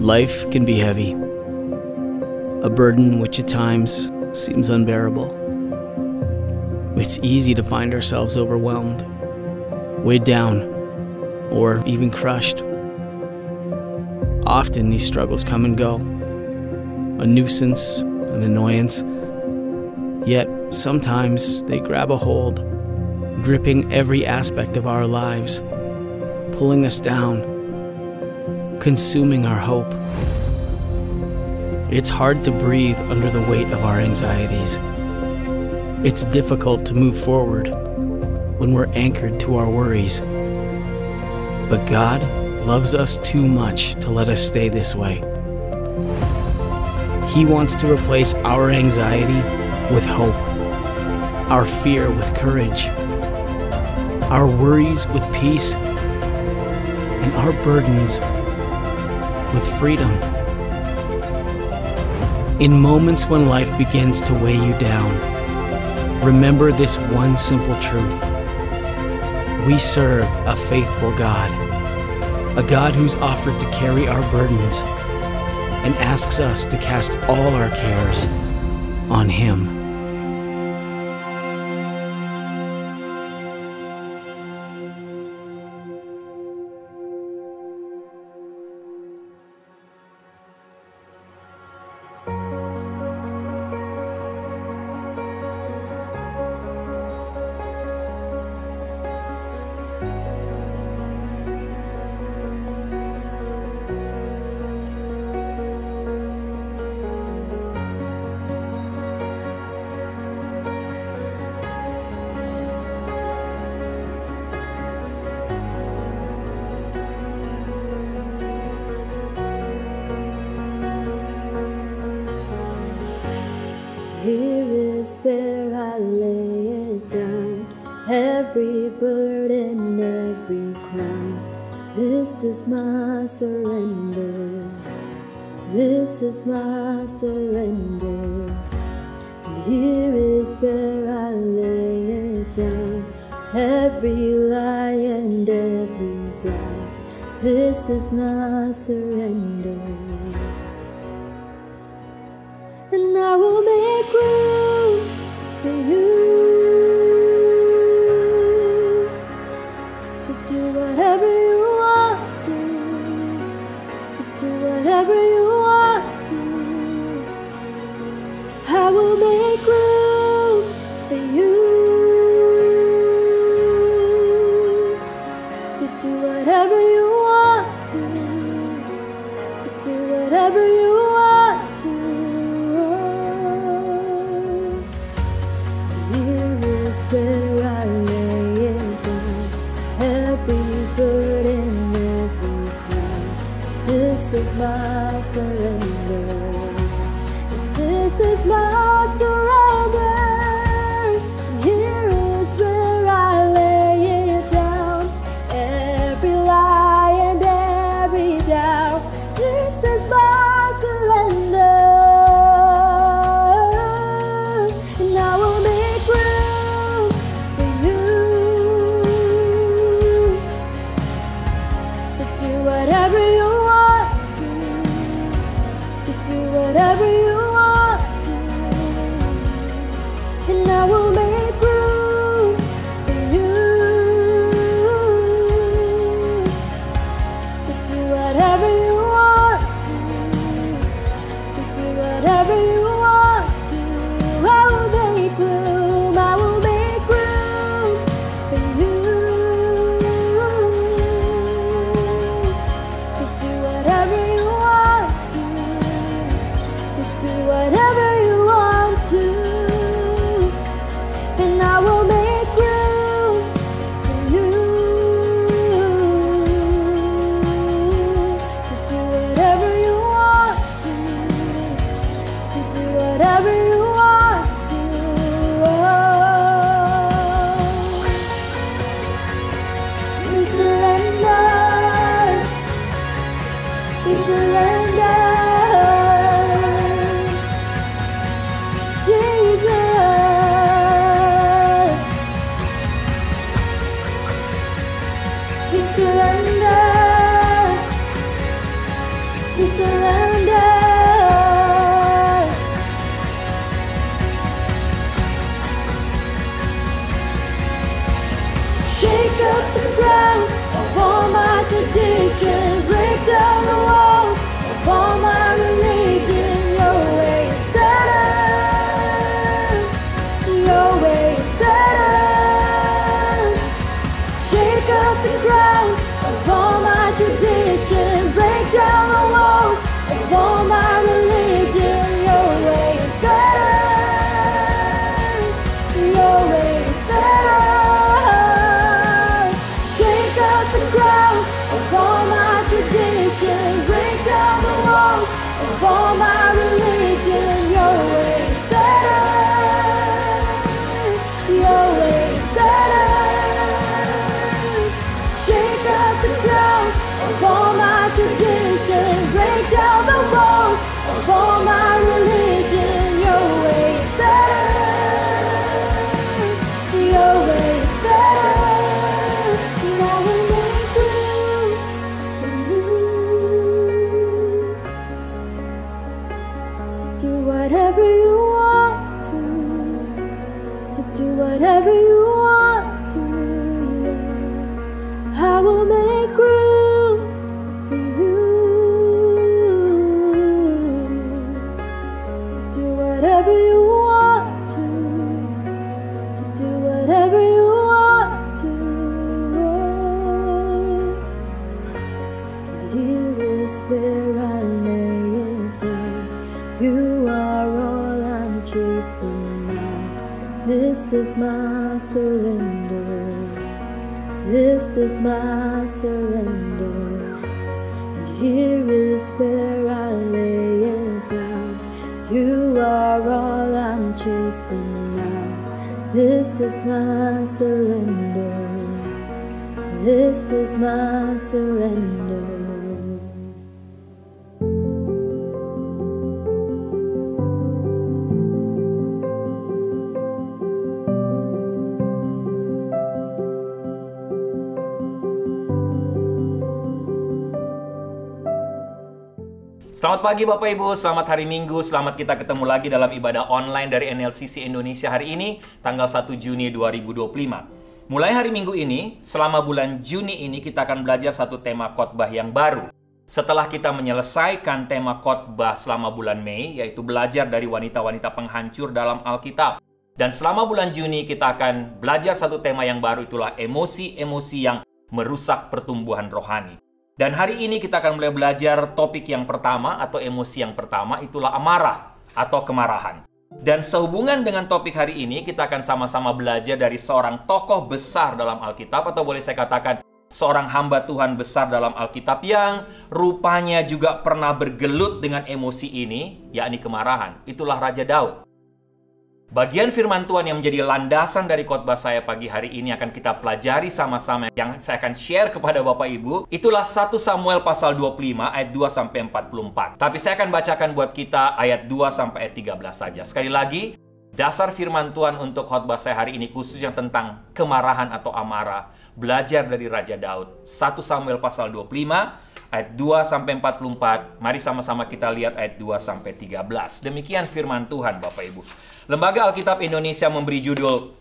Life can be heavy, a burden which at times seems unbearable. It's easy to find ourselves overwhelmed, weighed down, or even crushed. Often these struggles come and go, a nuisance, an annoyance, yet sometimes they grab a hold, gripping every aspect of our lives, pulling us down, consuming our hope. It's hard to breathe under the weight of our anxieties. It's difficult to move forward when we're anchored to our worries. But God loves us too much to let us stay this way. He wants to replace our anxiety with hope, our fear with courage, our worries with peace, and our burdens with freedom. In moments when life begins to weigh you down, remember this one simple truth. We serve a faithful God, a God who's offered to carry our burdens and asks us to cast all our cares on Him. Here is where I lay it down, every burden, every crown. This is my surrender, this is my surrender. And here is where I lay it down, every lie and every doubt. This is my surrender. And I will make room for you to do whatever you want to do whatever you want to. I will make room for you to do whatever you want to do whatever you want to. Where I lay it down, every burden, every crown. This is my surrender. This is my surrender. Here is where I lay it down, every lie and every doubt. This is my surrender. And I will make room whatever you want to do whatever you want to. And I will make room for you to do whatever you want to do whatever you want to. I will make room, I will make room for you. Whatever you want to, and I will make room for you to of all my religion. Your way is better. Your way is better. Shake up the ground of all my tradition. Break down the walls of all my religion. Your way is better. Your way is better. Shake up the ground of all my tradition. Break down the walls of all my religion. Your way is better. Your way is better. And I will make room for you to do whatever you want to do whatever you want to. I will make room for you to do whatever you want to do whatever you want to. And here is where I lay it down. You are all I'm chasing now. This is my surrender. This is my surrender. And here is where I lay it down. You are all I'm chasing now. This is my surrender. This is my surrender. Selamat pagi Bapak Ibu, selamat hari Minggu, selamat kita ketemu lagi dalam ibadah online dari NLCC Indonesia hari ini, tanggal 1 Juni 2025. Mulai hari Minggu ini, selama bulan Juni ini kita akan belajar satu tema khotbah yang baru. Setelah kita menyelesaikan tema khotbah selama bulan Mei, yaitu belajar dari wanita-wanita penghancur dalam Alkitab. Dan selama bulan Juni kita akan belajar satu tema yang baru, itulah emosi-emosi yang merusak pertumbuhan rohani. Dan hari ini kita akan mulai belajar topik yang pertama atau emosi yang pertama, itulah amarah atau kemarahan. Dan sehubungan dengan topik hari ini kita akan sama-sama belajar dari seorang tokoh besar dalam Alkitab, atau boleh saya katakan seorang hamba Tuhan besar dalam Alkitab yang rupanya juga pernah bergelut dengan emosi ini, yakni kemarahan. Itulah Raja Daud. Bagian firman Tuhan yang menjadi landasan dari khotbah saya pagi hari ini akan kita pelajari sama-sama, yang saya akan share kepada Bapak Ibu. Itulah 1 Samuel pasal 25 ayat 2 sampai 44. Tapi saya akan bacakan buat kita ayat 2 sampai ayat 13 saja. Sekali lagi, dasar firman Tuhan untuk khotbah saya hari ini khususnya tentang kemarahan atau amarah, belajar dari Raja Daud. 1 Samuel pasal 25 ayat 2 sampai 44. Mari sama-sama kita lihat ayat 2 sampai 13. Demikian firman Tuhan Bapak Ibu. Lembaga Alkitab Indonesia memberi judul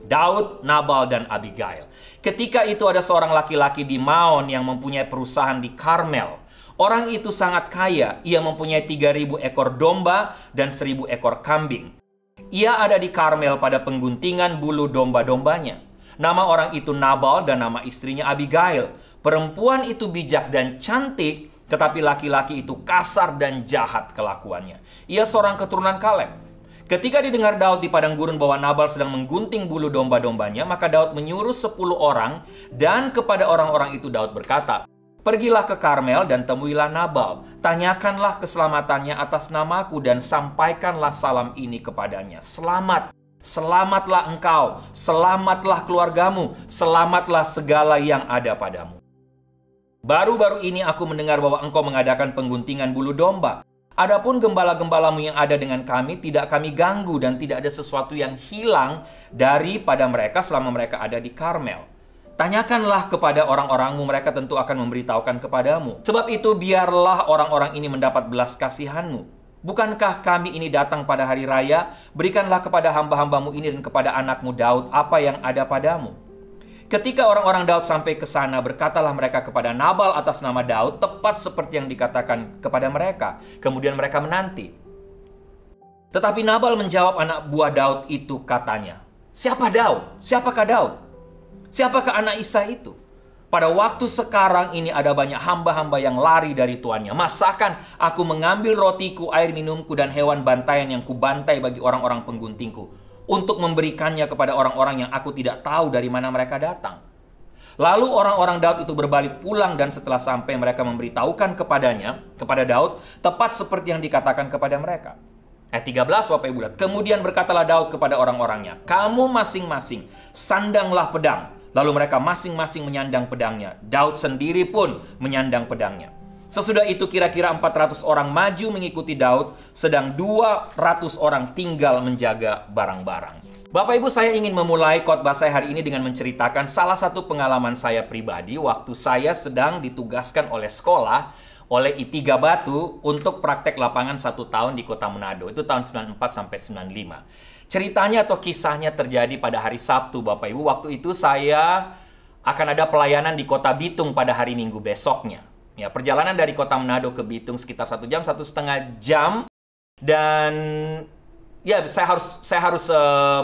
Daud, Nabal, dan Abigail. Ketika itu ada seorang laki-laki di Maon yang mempunyai perusahaan di Karmel. Orang itu sangat kaya. Ia mempunyai 3.000 ekor domba dan 1.000 ekor kambing. Ia ada di Karmel pada pengguntingan bulu domba-dombanya. Nama orang itu Nabal dan nama istrinya Abigail. Perempuan itu bijak dan cantik, tetapi laki-laki itu kasar dan jahat kelakuannya. Ia seorang keturunan Kaleb. Ketika didengar Daud di padang gurun bahwa Nabal sedang menggunting bulu domba-dombanya, maka Daud menyuruh 10 orang, dan kepada orang-orang itu Daud berkata, "Pergilah ke Karmel dan temuilah Nabal. Tanyakanlah keselamatannya atas namaku dan sampaikanlah salam ini kepadanya. Selamat, selamatlah engkau, selamatlah keluargamu, selamatlah segala yang ada padamu. Baru-baru ini aku mendengar bahwa engkau mengadakan pengguntingan bulu domba. Adapun gembala-gembalamu yang ada dengan kami tidak kami ganggu, dan tidak ada sesuatu yang hilang daripada mereka selama mereka ada di Karmel. Tanyakanlah kepada orang-orangmu, mereka tentu akan memberitahukan kepadamu. Sebab itu biarlah orang-orang ini mendapat belas kasihanmu. Bukankah kami ini datang pada hari raya? Berikanlah kepada hamba-hambamu ini dan kepada anakmu Daud apa yang ada padamu." Ketika orang-orang Daud sampai ke sana, berkatalah mereka kepada Nabal atas nama Daud, tepat seperti yang dikatakan kepada mereka. Kemudian mereka menanti. Tetapi Nabal menjawab anak buah Daud itu, katanya, "Siapa Daud? Siapakah Daud? Siapakah anak Isai itu?" Pada waktu sekarang ini ada banyak hamba-hamba yang lari dari tuannya. Masakan aku mengambil rotiku, air minumku, dan hewan bantaian yang kubantai bagi orang-orang pengguntingku, untuk memberikannya kepada orang-orang yang aku tidak tahu dari mana mereka datang. Lalu orang-orang Daud itu berbalik pulang, dan setelah sampai mereka memberitahukan kepada Daud, tepat seperti yang dikatakan kepada mereka. Ayat 13, Bapak Ibu lihat. Kemudian berkatalah Daud kepada orang-orangnya, kamu masing-masing sandanglah pedang. Lalu mereka masing-masing menyandang pedangnya. Daud sendiri pun menyandang pedangnya. Sesudah itu kira-kira 400 orang maju mengikuti Daud, sedang 200 orang tinggal menjaga barang-barang. Bapak Ibu, saya ingin memulai khotbah saya hari ini dengan menceritakan salah satu pengalaman saya pribadi waktu saya sedang ditugaskan oleh sekolah, oleh I3 Batu untuk praktek lapangan 1 tahun di Kota Manado. Itu tahun 94 sampai 95. Ceritanya atau kisahnya terjadi pada hari Sabtu, Bapak Ibu. Waktu itu saya akan ada pelayanan di Kota Bitung pada hari Minggu besoknya. Ya, perjalanan dari Kota Manado ke Bitung sekitar 1 jam, 1,5 jam. Dan ya, saya harus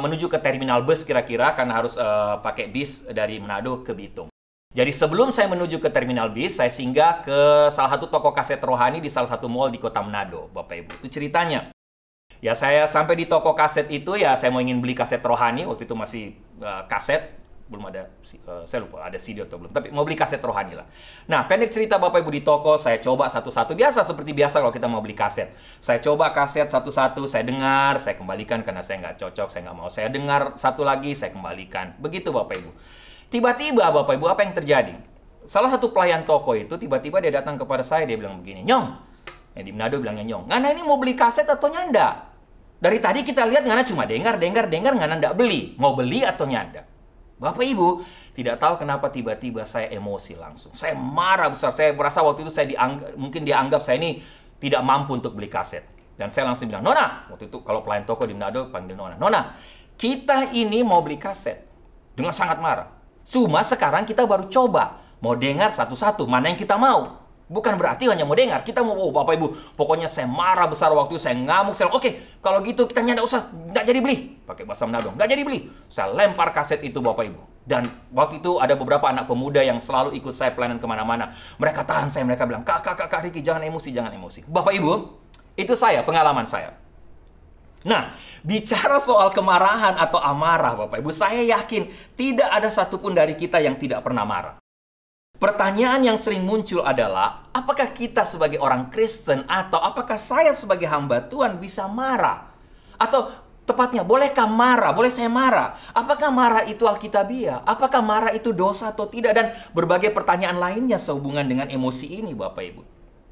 menuju ke terminal bus kira-kira, karena harus pakai bis dari Manado ke Bitung. Jadi sebelum saya menuju ke terminal bis, saya singgah ke salah satu toko kaset rohani di salah satu mall di Kota Manado, Bapak Ibu. Itu ceritanya. Ya, saya sampai di toko kaset itu, ya saya mau ingin beli kaset rohani. Waktu itu masih kaset, belum ada, saya lupa ada CD atau belum. Tapi mau beli kaset rohani lah. Nah, pendek cerita Bapak Ibu, di toko saya coba satu-satu. Biasa, seperti biasa kalau kita mau beli kaset. Saya coba kaset satu-satu, saya dengar, saya kembalikan karena saya nggak cocok, saya nggak mau. Saya dengar satu lagi, saya kembalikan. Begitu Bapak Ibu. Tiba-tiba Bapak Ibu, apa yang terjadi? Salah satu pelayan toko itu tiba-tiba dia datang kepada saya, dia bilang begini, Nyong, di Manado bilangnya Nyong, Ngana ini mau beli kaset atau nyanda? Dari tadi kita lihat Ngana cuma dengar, Ngana ndak beli. Mau beli atau nyanda? Bapak Ibu, tidak tahu kenapa tiba-tiba saya emosi langsung. Saya marah besar. Saya merasa waktu itu mungkin dia anggap saya ini tidak mampu untuk beli kaset. Dan saya langsung bilang, Nona, waktu itu kalau pelayan toko di Manado panggil Nona. Nona, kita ini mau beli kaset. Dengan sangat marah. Cuma sekarang kita baru coba. Mau dengar satu-satu, mana yang kita mau. Bukan berarti hanya mau dengar, kita mau, Bapak Ibu. Pokoknya saya marah besar waktu itu, saya ngamuk, saya oke, kalau gitu kita nggak usah, nggak jadi beli. Pakai bahasa Manado, nggak jadi beli. Saya lempar kaset itu, Bapak Ibu. Dan waktu itu ada beberapa anak pemuda yang selalu ikut saya pelayanan kemana-mana. Mereka tahan saya, mereka bilang, Kak Ricky, jangan emosi. Bapak Ibu, itu pengalaman saya. Nah, bicara soal kemarahan atau amarah, Bapak Ibu, saya yakin tidak ada satupun dari kita yang tidak pernah marah. Pertanyaan yang sering muncul adalah, apakah kita sebagai orang Kristen atau apakah saya sebagai hamba Tuhan bisa marah? Atau tepatnya, bolehkah marah? Boleh saya marah? Apakah marah itu alkitabiah? Apakah marah itu dosa atau tidak? Dan berbagai pertanyaan lainnya sehubungan dengan emosi ini, Bapak Ibu.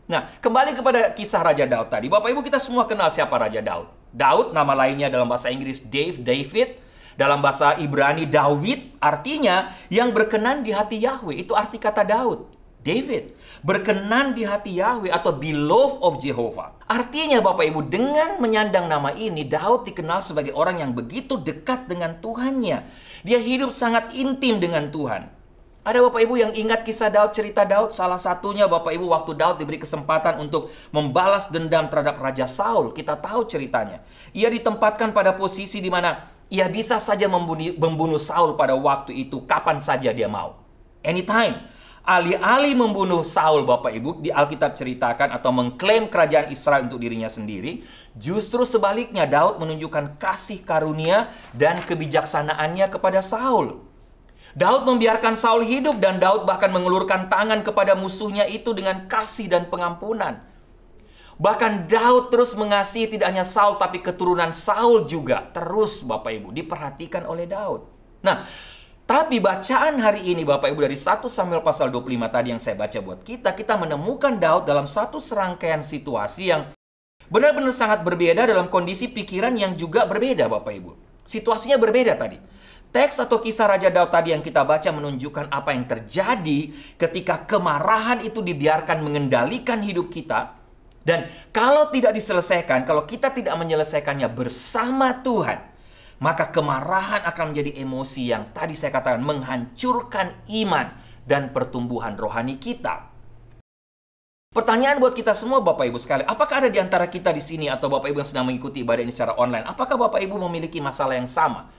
Nah, kembali kepada kisah Raja Daud tadi. Bapak Ibu, kita semua kenal siapa Raja Daud. Daud, nama lainnya dalam bahasa Inggris David. Dalam bahasa Ibrani, Dawid artinya yang berkenan di hati Yahweh. Itu arti kata Daud. David, berkenan di hati Yahweh atau beloved of Jehovah. Artinya Bapak Ibu, dengan menyandang nama ini, Daud dikenal sebagai orang yang begitu dekat dengan Tuhannya. Dia hidup sangat intim dengan Tuhan. Ada Bapak Ibu yang ingat kisah Daud, cerita Daud? Salah satunya Bapak Ibu waktu Daud diberi kesempatan untuk membalas dendam terhadap Raja Saul. Kita tahu ceritanya. Ia ditempatkan pada posisi di mana ia bisa saja membunuh Saul pada waktu itu kapan saja dia mau. Anytime. Alih-alih membunuh Saul, Bapak Ibu, di Alkitab ceritakan atau mengklaim kerajaan Israel untuk dirinya sendiri, justru sebaliknya Daud menunjukkan kasih karunia dan kebijaksanaannya kepada Saul. Daud membiarkan Saul hidup dan Daud bahkan mengulurkan tangan kepada musuhnya itu dengan kasih dan pengampunan. Bahkan Daud terus mengasihi tidak hanya Saul, tapi keturunan Saul juga terus, Bapak Ibu, diperhatikan oleh Daud. Nah, tapi bacaan hari ini, Bapak Ibu, dari 1 Samuel pasal 25 tadi yang saya baca buat kita menemukan Daud dalam satu serangkaian situasi yang benar-benar sangat berbeda dalam kondisi pikiran yang juga berbeda, Bapak Ibu. Situasinya berbeda tadi. Teks atau kisah Raja Daud tadi yang kita baca menunjukkan apa yang terjadi ketika kemarahan itu dibiarkan mengendalikan hidup kita. Dan kalau tidak diselesaikan, kalau kita tidak menyelesaikannya bersama Tuhan, maka kemarahan akan menjadi emosi yang tadi saya katakan menghancurkan iman dan pertumbuhan rohani kita. Pertanyaan buat kita semua Bapak Ibu sekalian, apakah ada di antara kita di sini atau Bapak Ibu yang sedang mengikuti ibadah ini secara online, apakah Bapak Ibu memiliki masalah yang sama,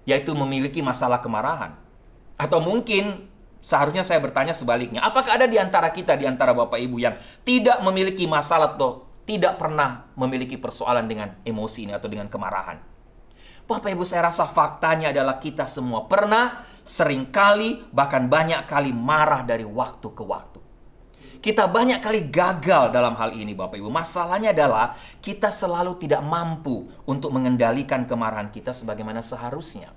yaitu memiliki masalah kemarahan? Atau mungkin Seharusnya saya bertanya sebaliknya. Apakah ada di antara kita, di antara Bapak Ibu yang tidak memiliki masalah atau tidak pernah memiliki persoalan dengan emosi ini atau dengan kemarahan? Bapak Ibu, saya rasa faktanya adalah kita semua pernah, seringkali, bahkan banyak kali marah dari waktu ke waktu. Kita banyak kali gagal dalam hal ini, Bapak Ibu. Masalahnya adalah kita selalu tidak mampu untuk mengendalikan kemarahan kita sebagaimana seharusnya.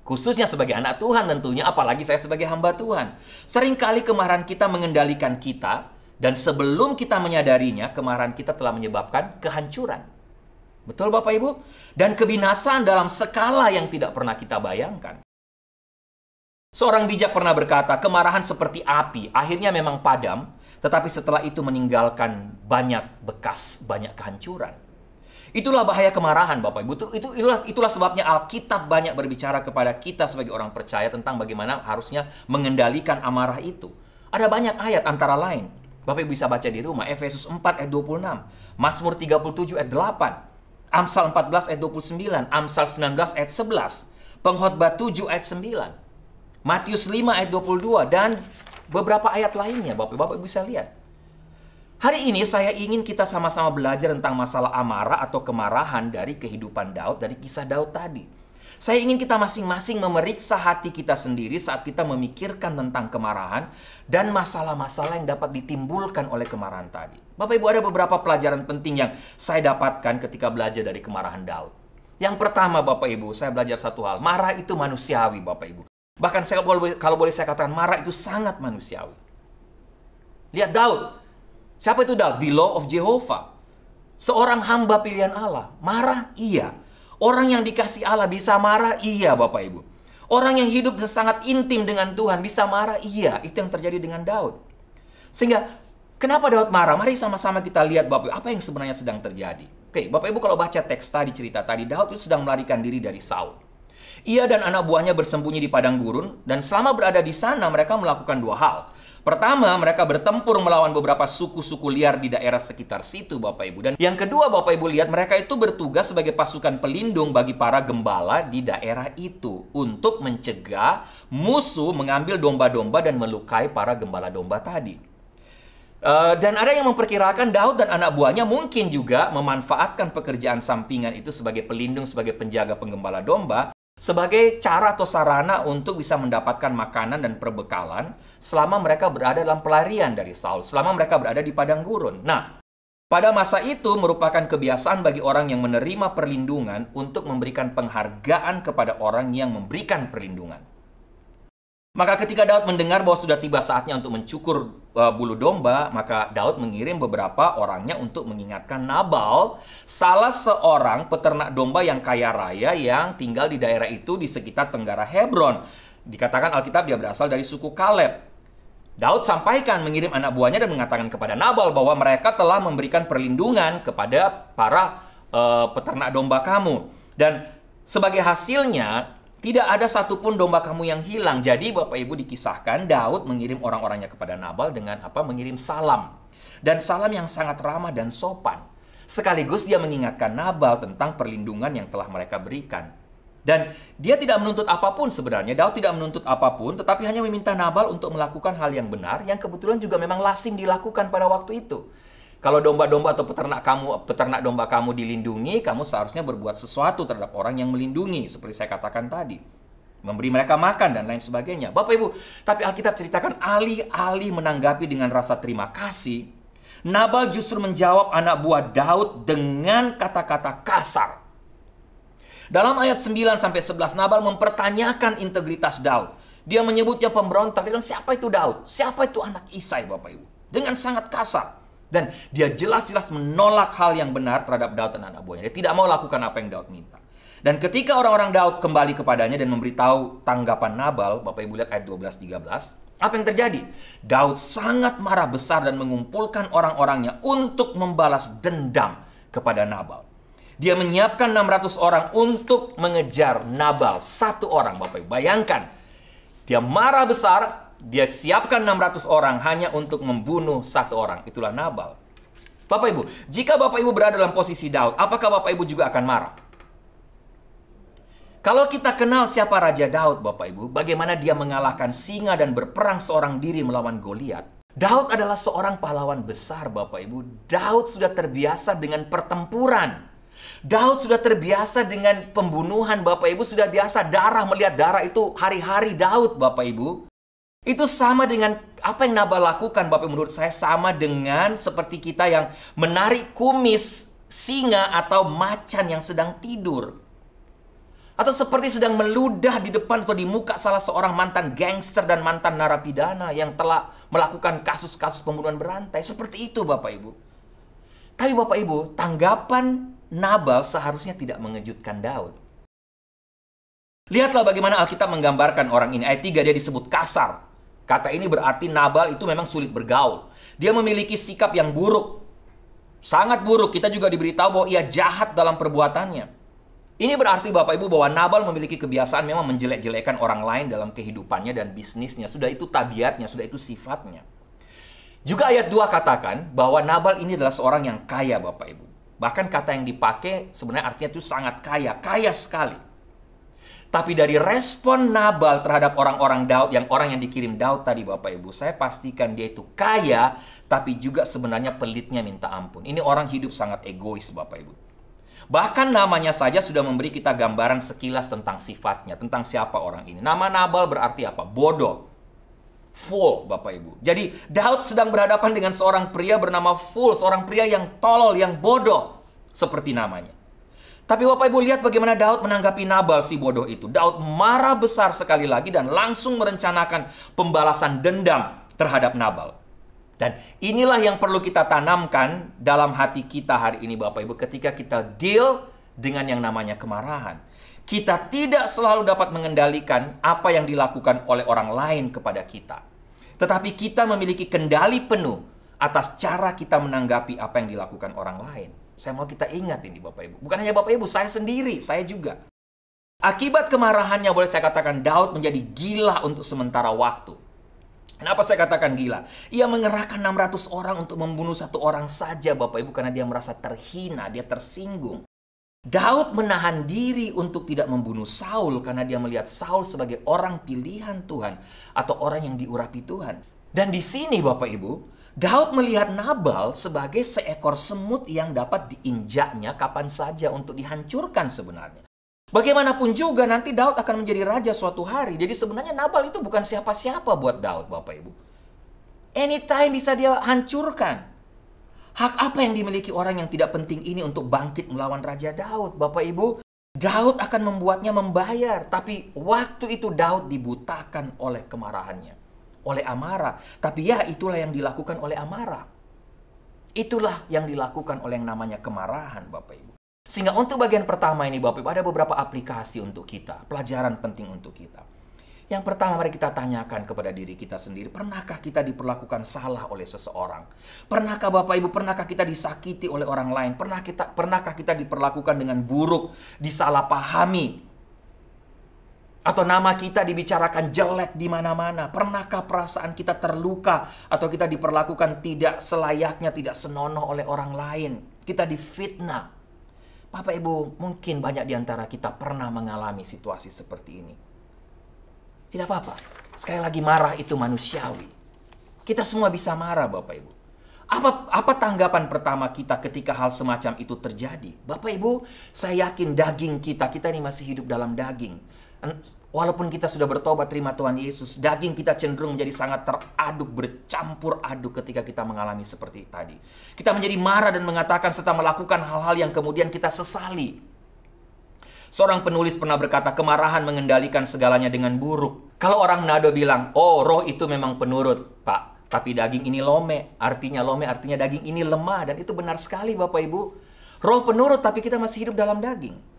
Khususnya sebagai anak Tuhan tentunya, apalagi saya sebagai hamba Tuhan. Seringkali kemarahan kita mengendalikan kita, dan sebelum kita menyadarinya, kemarahan kita telah menyebabkan kehancuran. Betul Bapak Ibu? Dan kebinasaan dalam skala yang tidak pernah kita bayangkan. Seorang bijak pernah berkata, kemarahan seperti api, akhirnya memang padam, tetapi setelah itu meninggalkan banyak bekas, banyak kehancuran. Itulah bahaya kemarahan Bapak Ibu. Itulah sebabnya Alkitab banyak berbicara kepada kita sebagai orang percaya tentang bagaimana harusnya mengendalikan amarah itu. Ada banyak ayat antara lain. Bapak Ibu bisa baca di rumah. Efesus 4 ayat 26. Mazmur 37 ayat 8. Amsal 14 ayat 29. Amsal 19 ayat 11. Pengkhotbah 7 ayat 9. Matius 5 ayat 22. Dan beberapa ayat lainnya Bapak Ibu bisa lihat. Hari ini saya ingin kita sama-sama belajar tentang masalah amarah atau kemarahan dari kehidupan Daud, dari kisah Daud tadi. Saya ingin kita masing-masing memeriksa hati kita sendiri saat kita memikirkan tentang kemarahan dan masalah-masalah yang dapat ditimbulkan oleh kemarahan tadi. Bapak Ibu, ada beberapa pelajaran penting yang saya dapatkan ketika belajar dari kemarahan Daud. Yang pertama Bapak Ibu, saya belajar satu hal. Marah itu manusiawi Bapak Ibu. Bahkan kalau boleh saya katakan marah itu sangat manusiawi. Lihat Daud. Siapa itu Daud? The law of Jehovah. Seorang hamba pilihan Allah. Marah? Iya. Orang yang dikasih Allah bisa marah? Iya Bapak Ibu. Orang yang hidup sangat intim dengan Tuhan bisa marah? Iya. Itu yang terjadi dengan Daud. Sehingga, kenapa Daud marah? Mari sama-sama kita lihat Bapak Ibu, apa yang sebenarnya sedang terjadi. Oke, Bapak Ibu kalau baca teks tadi, cerita tadi, Daud itu sedang melarikan diri dari Saul. Ia dan anak buahnya bersembunyi di padang gurun, dan selama berada di sana mereka melakukan dua hal. Pertama, mereka bertempur melawan beberapa suku-suku liar di daerah sekitar situ, Bapak Ibu. Dan yang kedua, Bapak Ibu lihat, mereka itu bertugas sebagai pasukan pelindung bagi para gembala di daerah itu untuk mencegah musuh mengambil domba-domba dan melukai para gembala domba tadi. Dan ada yang memperkirakan Daud dan anak buahnya mungkin juga memanfaatkan pekerjaan sampingan itu sebagai pelindung, sebagai penjaga penggembala domba, sebagai cara atau sarana untuk bisa mendapatkan makanan dan perbekalan selama mereka berada dalam pelarian dari Saul, selama mereka berada di padang gurun. Nah, pada masa itu merupakan kebiasaan bagi orang yang menerima perlindungan untuk memberikan penghargaan kepada orang yang memberikan perlindungan. Maka ketika Daud mendengar bahwa sudah tiba saatnya untuk mencukur bulu domba, maka Daud mengirim beberapa orangnya untuk mengingatkan Nabal, salah seorang peternak domba yang kaya raya yang tinggal di daerah itu di sekitar tenggara Hebron. Dikatakan Alkitab dia berasal dari suku Kaleb. Daud sampaikan, mengirim anak buahnya dan mengatakan kepada Nabal bahwa mereka telah memberikan perlindungan kepada para peternak domba kamu. Dan sebagai hasilnya, tidak ada satupun domba kamu yang hilang. Jadi Bapak Ibu dikisahkan Daud mengirim orang-orangnya kepada Nabal dengan mengirim salam. Dan salam yang sangat ramah dan sopan. Sekaligus dia mengingatkan Nabal tentang perlindungan yang telah mereka berikan. Dan dia tidak menuntut apapun sebenarnya. Daud tidak menuntut apapun, tetapi hanya meminta Nabal untuk melakukan hal yang benar, yang kebetulan juga memang lazim dilakukan pada waktu itu. Kalau domba-domba atau peternak domba kamu dilindungi, kamu seharusnya berbuat sesuatu terhadap orang yang melindungi, seperti saya katakan tadi. Memberi mereka makan dan lain sebagainya. Bapak Ibu, tapi Alkitab ceritakan alih-alih menanggapi dengan rasa terima kasih, Nabal justru menjawab anak buah Daud dengan kata-kata kasar. Dalam ayat 9-11, Nabal mempertanyakan integritas Daud. Dia menyebutnya pemberontak. Dia bilang, siapa itu Daud? Siapa itu anak Isai, Bapak Ibu? Dengan sangat kasar. Dan dia jelas-jelas menolak hal yang benar terhadap Daud dan anak buahnya. Dia tidak mau lakukan apa yang Daud minta. Dan ketika orang-orang Daud kembali kepadanya dan memberitahu tanggapan Nabal, Bapak Ibu lihat ayat 12-13, apa yang terjadi? Daud sangat marah besar dan mengumpulkan orang-orangnya untuk membalas dendam kepada Nabal. Dia menyiapkan 600 orang untuk mengejar Nabal. Satu orang, Bapak Ibu. Bayangkan, dia marah besar. Dia siapkan 600 orang hanya untuk membunuh satu orang. Itulah Nabal. Bapak Ibu, jika Bapak Ibu berada dalam posisi Daud, apakah Bapak Ibu juga akan marah? Kalau kita kenal siapa Raja Daud, Bapak Ibu, bagaimana dia mengalahkan singa dan berperang seorang diri melawan Goliat. Daud adalah seorang pahlawan besar, Bapak Ibu. Daud sudah terbiasa dengan pertempuran. Daud sudah terbiasa dengan pembunuhan, Bapak Ibu. Sudah biasa melihat darah itu hari-hari Daud, Bapak Ibu. Itu sama dengan apa yang Nabal lakukan, Bapak Ibu. Menurut saya sama dengan seperti kita yang menarik kumis singa atau macan yang sedang tidur. Atau seperti sedang meludah di depan atau di muka salah seorang mantan gangster dan mantan narapidana yang telah melakukan kasus-kasus pembunuhan berantai. Seperti itu, Bapak Ibu. Tapi Bapak Ibu, tanggapan Nabal seharusnya tidak mengejutkan Daud. Lihatlah bagaimana Alkitab menggambarkan orang ini. Ayat 3 dia disebut kasar. Kata ini berarti Nabal itu memang sulit bergaul. Dia memiliki sikap yang buruk. Sangat buruk. Kita juga diberitahu bahwa ia jahat dalam perbuatannya. Ini berarti Bapak Ibu bahwa Nabal memiliki kebiasaan memang menjelek-jelekan orang lain dalam kehidupannya dan bisnisnya. Sudah itu tabiatnya, sudah itu sifatnya. Juga ayat 2 katakan bahwa Nabal ini adalah seorang yang kaya, Bapak Ibu. Bahkan kata yang dipakai sebenarnya artinya itu sangat kaya, kaya sekali. Tapi dari respon Nabal terhadap orang-orang Daud, orang yang dikirim Daud tadi, Bapak Ibu, saya pastikan dia itu kaya, tapi juga sebenarnya pelitnya minta ampun. Ini orang hidup sangat egois, Bapak Ibu. Bahkan namanya saja sudah memberi kita gambaran sekilas tentang sifatnya, tentang siapa orang ini. Nama Nabal berarti apa? Bodoh. Fool, Bapak Ibu. Jadi Daud sedang berhadapan dengan seorang pria bernama Fool, seorang pria yang tolol, yang bodoh, seperti namanya. Tapi Bapak Ibu lihat bagaimana Daud menanggapi Nabal si bodoh itu. Daud marah besar sekali lagi dan langsung merencanakan pembalasan dendam terhadap Nabal. Dan inilah yang perlu kita tanamkan dalam hati kita hari ini, Bapak Ibu, ketika kita deal dengan yang namanya kemarahan. Kita tidak selalu dapat mengendalikan apa yang dilakukan oleh orang lain kepada kita. Tetapi kita memiliki kendali penuh atas cara kita menanggapi apa yang dilakukan orang lain. Saya mau kita ingat ini, Bapak Ibu. Bukan hanya Bapak Ibu, saya sendiri, saya juga. Akibat kemarahannya boleh saya katakan Daud menjadi gila untuk sementara waktu. Kenapa saya katakan gila? Ia mengerahkan 600 orang untuk membunuh satu orang saja, Bapak Ibu, karena dia merasa terhina, dia tersinggung. Daud menahan diri untuk tidak membunuh Saul karena dia melihat Saul sebagai orang pilihan Tuhan atau orang yang diurapi Tuhan. Dan di sini, Bapak Ibu, Daud melihat Nabal sebagai seekor semut yang dapat diinjaknya kapan saja untuk dihancurkan sebenarnya. Bagaimanapun juga nanti Daud akan menjadi raja suatu hari. Jadi sebenarnya Nabal itu bukan siapa-siapa buat Daud, Bapak Ibu. Anytime bisa dia hancurkan. Hak apa yang dimiliki orang yang tidak penting ini untuk bangkit melawan Raja Daud, Bapak Ibu? Daud akan membuatnya membayar. Tapi waktu itu Daud dibutakan oleh kemarahannya. Oleh amarah. Tapi ya itulah yang dilakukan oleh amarah. Itulah yang dilakukan oleh yang namanya kemarahan, Bapak Ibu. Sehingga untuk bagian pertama ini, Bapak Ibu, ada beberapa aplikasi untuk kita. Pelajaran penting untuk kita. Yang pertama, mari kita tanyakan kepada diri kita sendiri. Pernahkah kita diperlakukan salah oleh seseorang? Pernahkah Bapak Ibu, pernahkah kita disakiti oleh orang lain? Pernahkah kita diperlakukan dengan buruk, disalahpahami? Atau nama kita dibicarakan jelek di mana-mana? Pernahkah perasaan kita terluka? Atau kita diperlakukan tidak selayaknya, tidak senonoh oleh orang lain? Kita difitnah. Bapak Ibu, mungkin banyak di antara kita pernah mengalami situasi seperti ini. Tidak apa-apa. Sekali lagi, marah itu manusiawi. Kita semua bisa marah, Bapak Ibu. Apa tanggapan pertama kita ketika hal semacam itu terjadi? Bapak Ibu, saya yakin daging kita ini masih hidup dalam daging. Walaupun kita sudah bertobat terima Tuhan Yesus, daging kita cenderung menjadi sangat teraduk, bercampur aduk ketika kita mengalami seperti tadi. Kita menjadi marah dan mengatakan serta melakukan hal-hal yang kemudian kita sesali. Seorang penulis pernah berkata, kemarahan mengendalikan segalanya dengan buruk. Kalau orang Manado bilang, oh roh itu memang penurut, Pak. Tapi daging ini lome artinya daging ini lemah. Dan itu benar sekali, Bapak Ibu. Roh penurut, tapi kita masih hidup dalam daging.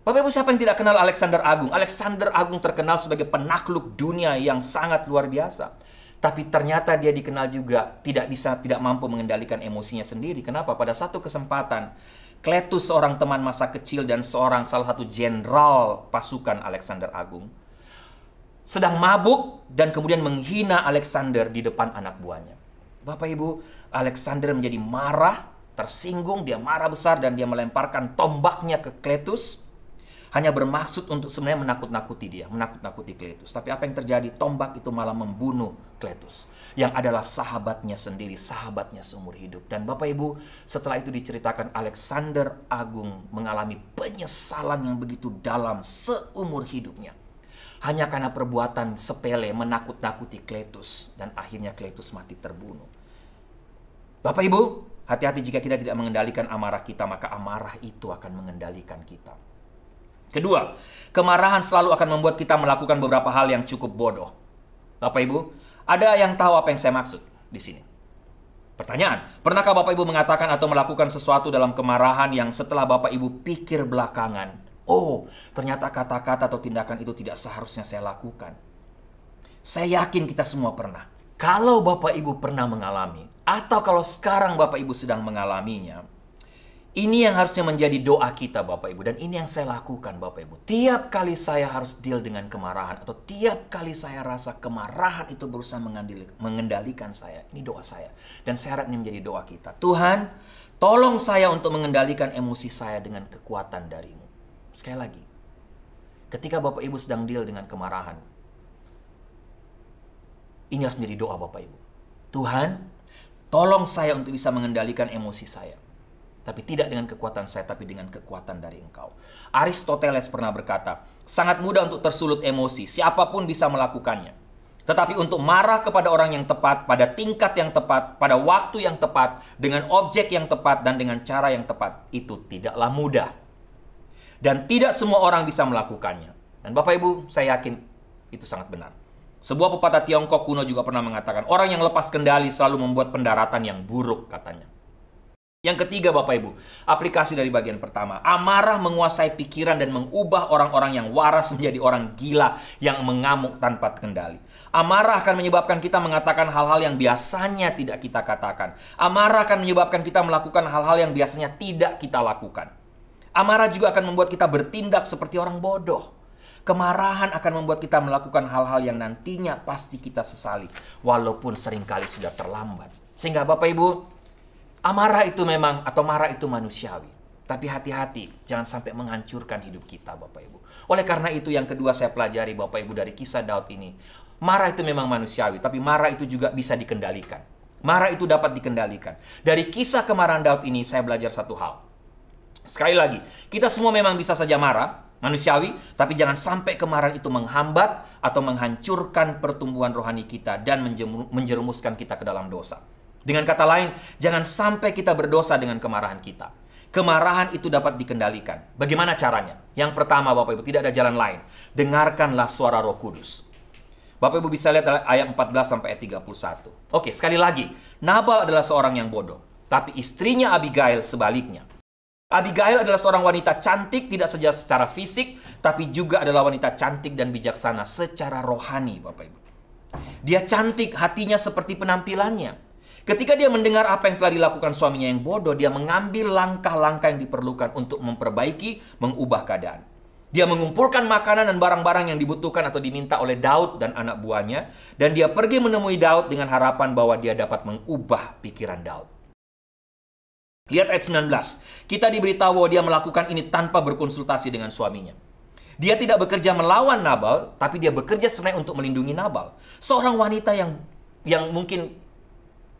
Bapak Ibu, siapa yang tidak kenal Alexander Agung? Alexander Agung terkenal sebagai penakluk dunia yang sangat luar biasa. Tapi ternyata dia dikenal juga tidak mampu mengendalikan emosinya sendiri. Kenapa? Pada satu kesempatan, Cletus, seorang teman masa kecil dan salah satu jenderal pasukan Alexander Agung, sedang mabuk dan kemudian menghina Alexander di depan anak buahnya. Bapak Ibu, Alexander menjadi marah, tersinggung, dia marah besar dan dia melemparkan tombaknya ke Cletus. hanya bermaksud untuk sebenarnya menakut-nakuti dia, menakut-nakuti Kletus. Tapi apa yang terjadi? Tombak itu malah membunuh Kletus, yang adalah sahabatnya sendiri, sahabatnya seumur hidup. Dan Bapak Ibu, setelah itu diceritakan Alexander Agung mengalami penyesalan yang begitu dalam seumur hidupnya. Hanya karena perbuatan sepele menakut-nakuti Kletus, dan akhirnya Kletus mati terbunuh. Bapak Ibu, hati-hati jika kita tidak mengendalikan amarah kita, maka amarah itu akan mengendalikan kita. Kedua, kemarahan selalu akan membuat kita melakukan beberapa hal yang cukup bodoh. Bapak Ibu, ada yang tahu apa yang saya maksud di sini? Pertanyaan, pernahkah Bapak Ibu mengatakan atau melakukan sesuatu dalam kemarahan yang setelah Bapak Ibu pikir belakangan, oh, ternyata kata-kata atau tindakan itu tidak seharusnya saya lakukan? Saya yakin kita semua pernah. Kalau Bapak Ibu pernah mengalami, atau kalau sekarang Bapak Ibu sedang mengalaminya, ini yang harusnya menjadi doa kita Bapak Ibu. Dan ini yang saya lakukan Bapak Ibu. Tiap kali saya harus deal dengan kemarahan, atau tiap kali saya rasa kemarahan itu berusaha mengendalikan saya, ini doa saya. Dan saya harap ini menjadi doa kita. Tuhan, tolong saya untuk mengendalikan emosi saya dengan kekuatan dari-Mu. Sekali lagi, ketika Bapak Ibu sedang deal dengan kemarahan, ini harus menjadi doa Bapak Ibu. Tuhan, tolong saya untuk bisa mengendalikan emosi saya. Tapi tidak dengan kekuatan saya, tapi dengan kekuatan dari Engkau. Aristoteles pernah berkata, sangat mudah untuk tersulut emosi, siapapun bisa melakukannya. Tetapi untuk marah kepada orang yang tepat, pada tingkat yang tepat, pada waktu yang tepat, dengan objek yang tepat, dan dengan cara yang tepat, itu tidaklah mudah. Dan tidak semua orang bisa melakukannya. Dan Bapak Ibu, saya yakin itu sangat benar. Sebuah pepatah Tiongkok kuno juga pernah mengatakan, orang yang lepas kendali selalu membuat pendaratan yang buruk, katanya. Yang ketiga Bapak Ibu, aplikasi dari bagian pertama. Amarah menguasai pikiran dan mengubah orang-orang yang waras menjadi orang gila yang mengamuk tanpa kendali. Amarah akan menyebabkan kita mengatakan hal-hal yang biasanya tidak kita katakan. Amarah akan menyebabkan kita melakukan hal-hal yang biasanya tidak kita lakukan. Amarah juga akan membuat kita bertindak seperti orang bodoh. Kemarahan akan membuat kita melakukan hal-hal yang nantinya pasti kita sesali, walaupun seringkali sudah terlambat. Sehingga Bapak Ibu, amarah itu memang, atau marah itu manusiawi. Tapi hati-hati, jangan sampai menghancurkan hidup kita Bapak Ibu. Oleh karena itu yang kedua saya pelajari Bapak Ibu dari kisah Daud ini. Marah itu memang manusiawi, tapi marah itu juga bisa dikendalikan. Marah itu dapat dikendalikan. Dari kisah kemarahan Daud ini saya belajar satu hal. Sekali lagi, kita semua memang bisa saja marah, manusiawi, tapi jangan sampai kemarahan itu menghambat atau menghancurkan pertumbuhan rohani kita dan menjerumuskan kita ke dalam dosa. Dengan kata lain, jangan sampai kita berdosa dengan kemarahan kita. Kemarahan itu dapat dikendalikan. Bagaimana caranya? Yang pertama Bapak Ibu, tidak ada jalan lain. Dengarkanlah suara Roh Kudus. Bapak Ibu bisa lihat ayat 14 sampai ayat 31. Oke, sekali lagi. Nabal adalah seorang yang bodoh, tapi istrinya Abigail sebaliknya. Abigail adalah seorang wanita cantik, tidak saja secara fisik, tapi juga adalah wanita cantik dan bijaksana secara rohani Bapak Ibu. Dia cantik, hatinya seperti penampilannya. Ketika dia mendengar apa yang telah dilakukan suaminya yang bodoh, dia mengambil langkah-langkah yang diperlukan untuk memperbaiki, mengubah keadaan. Dia mengumpulkan makanan dan barang-barang yang dibutuhkan atau diminta oleh Daud dan anak buahnya, dan dia pergi menemui Daud dengan harapan bahwa dia dapat mengubah pikiran Daud. Lihat ayat 19. Kita diberitahu bahwa dia melakukan ini tanpa berkonsultasi dengan suaminya. Dia tidak bekerja melawan Nabal, tapi dia bekerja sebenarnya untuk melindungi Nabal. Seorang wanita yang mungkin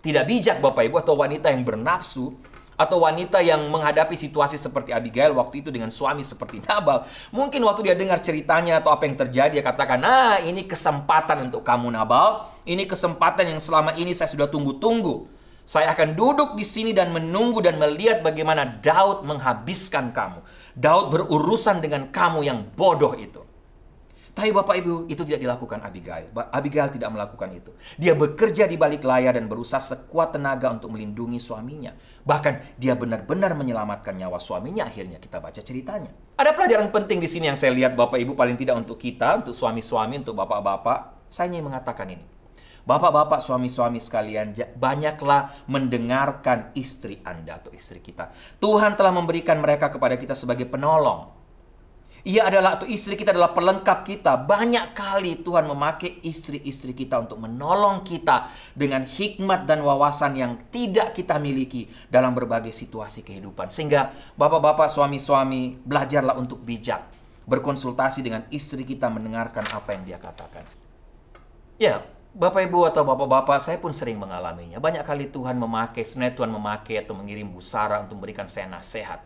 tidak bijak Bapak Ibu, atau wanita yang bernafsu, atau wanita yang menghadapi situasi seperti Abigail waktu itu dengan suami seperti Nabal. Mungkin waktu dia dengar ceritanya atau apa yang terjadi, dia katakan, nah ini kesempatan untuk kamu Nabal. Ini kesempatan yang selama ini saya sudah tunggu-tunggu. Saya akan duduk di sini dan menunggu dan melihat bagaimana Daud menghabiskan kamu. Daud berurusan dengan kamu yang bodoh itu. Tapi Bapak Ibu, itu tidak dilakukan Abigail. Abigail tidak melakukan itu. Dia bekerja di balik layar dan berusaha sekuat tenaga untuk melindungi suaminya. Bahkan dia benar-benar menyelamatkan nyawa suaminya. Akhirnya kita baca ceritanya. Ada pelajaran penting di sini yang saya lihat Bapak Ibu, paling tidak untuk kita, untuk suami-suami, untuk bapak-bapak. Saya ingin mengatakan ini. Bapak-bapak, suami-suami sekalian, banyaklah mendengarkan istri Anda atau istri kita. Tuhan telah memberikan mereka kepada kita sebagai penolong. Ia adalah, atau istri kita adalah pelengkap kita. Banyak kali Tuhan memakai istri-istri kita untuk menolong kita dengan hikmat dan wawasan yang tidak kita miliki dalam berbagai situasi kehidupan. Sehingga bapak-bapak, suami-suami, belajarlah untuk bijak. berkonsultasi dengan istri kita, mendengarkan apa yang dia katakan. Ya, Bapak Ibu atau Bapak-Bapak, saya pun sering mengalaminya. Banyak kali sebenarnya Tuhan memakai atau mengirim Bu Sarah untuk memberikan saya nasihat.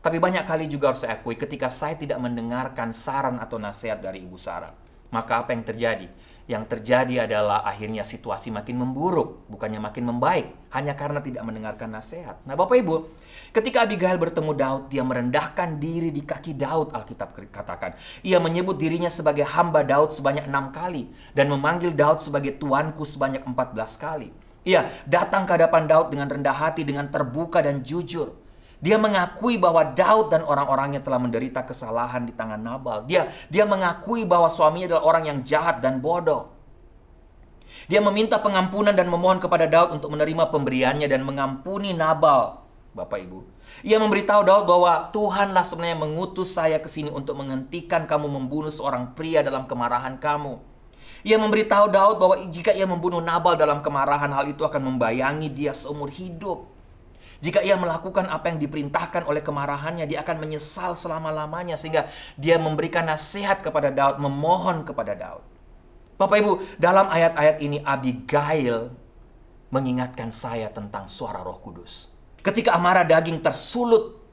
Tapi banyak kali juga harus saya akui ketika saya tidak mendengarkan saran atau nasihat dari Ibu Sarah. Maka apa yang terjadi? Yang terjadi adalah akhirnya situasi makin memburuk, bukannya makin membaik, hanya karena tidak mendengarkan nasihat. Nah Bapak Ibu, ketika Abigail bertemu Daud, dia merendahkan diri di kaki Daud, Alkitab katakan. Ia menyebut dirinya sebagai hamba Daud sebanyak 6 kali, dan memanggil Daud sebagai tuanku sebanyak 14 kali. Ia datang ke hadapan Daud dengan rendah hati, dengan terbuka dan jujur. Dia mengakui bahwa Daud dan orang-orangnya telah menderita kesalahan di tangan Nabal. Dia mengakui bahwa suaminya adalah orang yang jahat dan bodoh. Dia meminta pengampunan dan memohon kepada Daud untuk menerima pemberiannya dan mengampuni Nabal. Bapak Ibu, ia memberitahu Daud bahwa Tuhanlah sebenarnya mengutus saya ke sini untuk menghentikan kamu membunuh seorang pria dalam kemarahan kamu. Ia memberitahu Daud bahwa jika ia membunuh Nabal dalam kemarahan, hal itu akan membayangi dia seumur hidup. Jika ia melakukan apa yang diperintahkan oleh kemarahannya, dia akan menyesal selama-lamanya. Sehingga dia memberikan nasihat kepada Daud, memohon kepada Daud. Bapak Ibu, dalam ayat-ayat ini Abigail mengingatkan saya tentang suara Roh Kudus. Ketika amarah daging tersulut,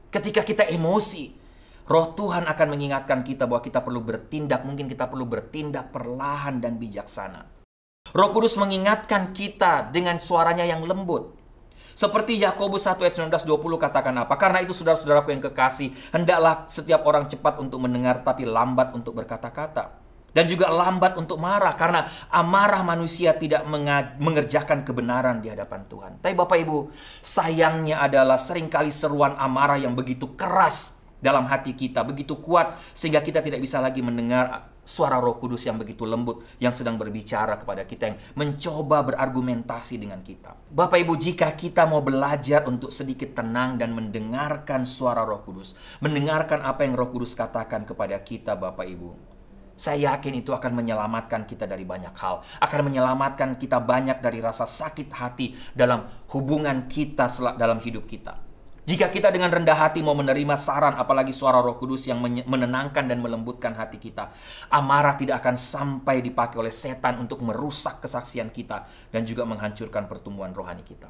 ketika kita emosi, Roh Tuhan akan mengingatkan kita bahwa kita perlu bertindak. Mungkin kita perlu bertindak perlahan dan bijaksana. Roh Kudus mengingatkan kita dengan suaranya yang lembut. Seperti Yakobus 1 ayat 19-20 katakan apa? Karena itu saudara-saudaraku yang kekasih, hendaklah setiap orang cepat untuk mendengar tapi lambat untuk berkata-kata. Dan juga lambat untuk marah, karena amarah manusia tidak mengerjakan kebenaran di hadapan Tuhan. Tapi Bapak Ibu, sayangnya adalah seringkali seruan amarah yang begitu keras dalam hati kita, begitu kuat sehingga kita tidak bisa lagi mendengar suara Roh Kudus yang begitu lembut yang sedang berbicara kepada kita, yang mencoba berargumentasi dengan kita. Bapak Ibu, jika kita mau belajar untuk sedikit tenang dan mendengarkan suara Roh Kudus, mendengarkan apa yang Roh Kudus katakan kepada kita, Bapak Ibu, saya yakin itu akan menyelamatkan kita dari banyak hal, akan menyelamatkan kita banyak dari rasa sakit hati dalam hubungan kita dalam hidup kita. Jika kita dengan rendah hati mau menerima saran, apalagi suara Roh Kudus yang menenangkan dan melembutkan hati kita, amarah tidak akan sampai dipakai oleh setan untuk merusak kesaksian kita dan juga menghancurkan pertumbuhan rohani kita.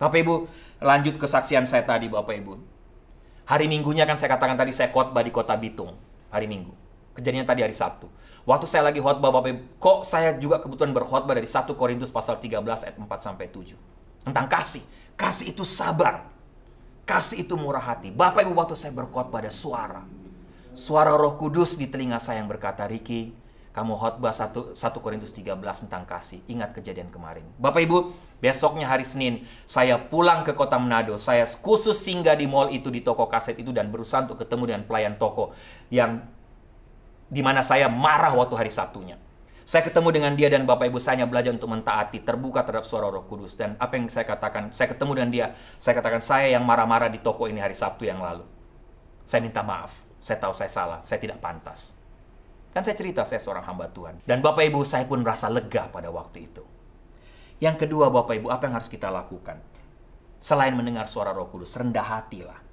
Bapak Ibu, lanjut kesaksian saya tadi, Bapak Ibu. Hari Minggunya kan saya katakan tadi, saya khotbah di Kota Bitung, hari Minggu. Kejadiannya tadi hari Sabtu. Waktu saya lagi khotbah, Bapak Ibu, kok saya juga kebetulan berkhotbah dari 1 Korintus pasal 13 ayat 4-7. Tentang kasih. Kasih itu sabar. Kasih itu murah hati. Bapak Ibu, waktu saya berkhotbah ada suara Roh Kudus di telinga saya yang berkata, Ricky, kamu khotbah 1 Korintus 13 tentang kasih. Ingat kejadian kemarin. Bapak Ibu, besoknya hari Senin, saya pulang ke kota Manado. Saya khusus singgah di mall itu, di toko kaset itu, dan berusaha untuk ketemu dengan pelayan toko yang dimana saya marah waktu hari Sabtunya. Saya ketemu dengan dia dan Bapak Ibu, saya hanya belajar untuk mentaati, terbuka terhadap suara Roh Kudus. Dan apa yang saya katakan, saya ketemu dengan dia, saya katakan, saya yang marah-marah di toko ini hari Sabtu yang lalu. Saya minta maaf, saya tahu saya salah, saya tidak pantas. Dan saya cerita, saya seorang hamba Tuhan. Dan Bapak Ibu, saya pun merasa lega pada waktu itu. Yang kedua, Bapak Ibu, apa yang harus kita lakukan? Selain mendengar suara Roh Kudus, rendah hatilah.